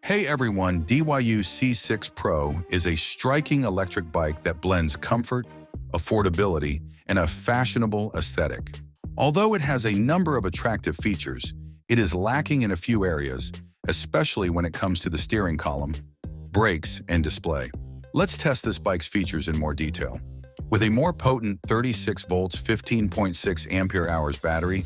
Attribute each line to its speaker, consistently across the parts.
Speaker 1: Hey everyone, DYU C6 Pro is a striking electric bike that blends comfort, affordability, and a fashionable aesthetic. Although it has a number of attractive features, it is lacking in a few areas, especially when it comes to the steering column, brakes, and display. Let's test this bike's features in more detail. With a more potent 36 volts 15.6 ampere hours battery,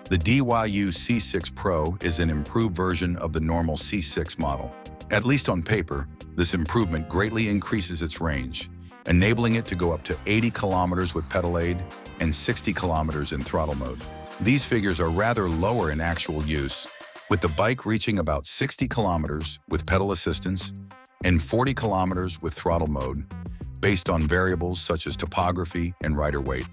Speaker 1: the DYU C6 Pro is an improved version of the normal C6 model. At least on paper, this improvement greatly increases its range, enabling it to go up to 80 kilometers with pedal aid and 60 kilometers in throttle mode. These figures are rather lower in actual use, with the bike reaching about 60 kilometers with pedal assistance and 40 kilometers with throttle mode, based on variables such as topography and rider weight.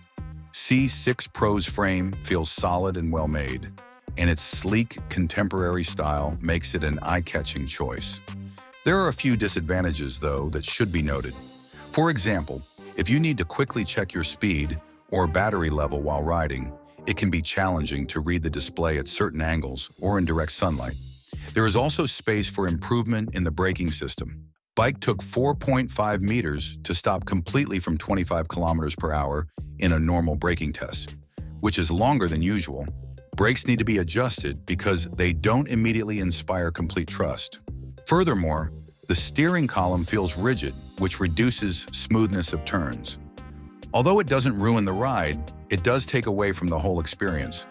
Speaker 1: C6 Pro's frame feels solid and well-made, and its sleek, contemporary style makes it an eye-catching choice. There are a few disadvantages, though, that should be noted. For example, if you need to quickly check your speed or battery level while riding, it can be challenging to read the display at certain angles or in direct sunlight. There is also space for improvement in the braking system. Bike took 4.5 meters to stop completely from 25 kilometers per hour in a normal braking test, which is longer than usual. Brakes need to be adjusted because they don't immediately inspire complete trust. Furthermore, the steering column feels rigid, which reduces smoothness of turns. Although it doesn't ruin the ride, it does take away from the whole experience.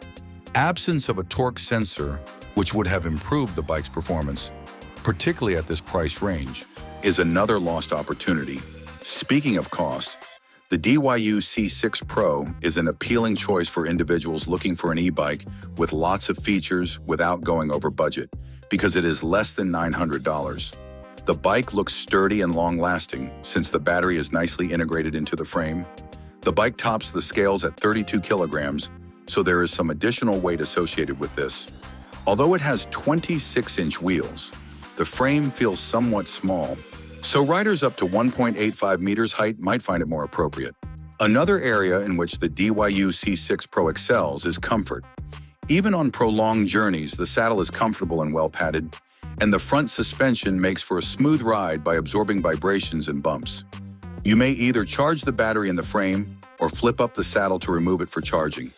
Speaker 1: Absence of a torque sensor, which would have improved the bike's performance, particularly at this price range, is another lost opportunity. Speaking of cost, the DYU C6 Pro is an appealing choice for individuals looking for an e-bike with lots of features without going over budget, because it is less than $900. The bike looks sturdy and long-lasting since the battery is nicely integrated into the frame. The bike tops the scales at 32 kilograms, so there is some additional weight associated with this. Although it has 26-inch wheels, the frame feels somewhat small, so riders up to 1.85 meters height might find it more appropriate. Another area in which the DYU C6 Pro excels is comfort. Even on prolonged journeys, the saddle is comfortable and well padded, and the front suspension makes for a smooth ride by absorbing vibrations and bumps. You may either charge the battery in the frame or flip up the saddle to remove it for charging.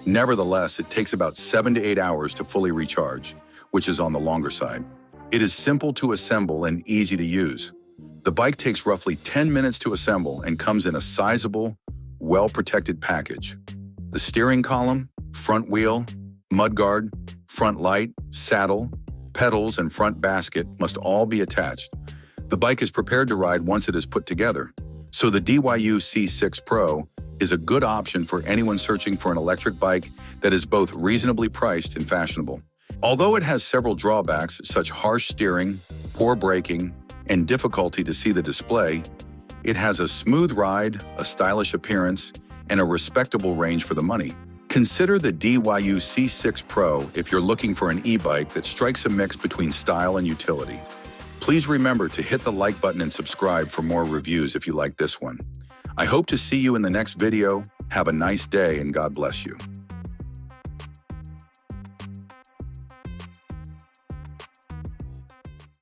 Speaker 1: Nevertheless, it takes about 7 to 8 hours to fully recharge, which is on the longer side. It is simple to assemble and easy to use. The bike takes roughly 10 minutes to assemble and comes in a sizable, well-protected package. The steering column, front wheel, mudguard, front light, saddle, pedals, and front basket must all be attached. The bike is prepared to ride once it is put together, so the DYU C6 Pro is a good option for anyone searching for an electric bike that is both reasonably priced and fashionable. Although it has several drawbacks, such harsh steering, poor braking, and difficulty to see the display, it has a smooth ride, a stylish appearance, and a respectable range for the money. Consider the DYU C6 Pro if you're looking for an e-bike that strikes a mix between style and utility. Please remember to hit the like button and subscribe for more reviews if you like this one. I hope to see you in the next video. Have a nice day and God bless you.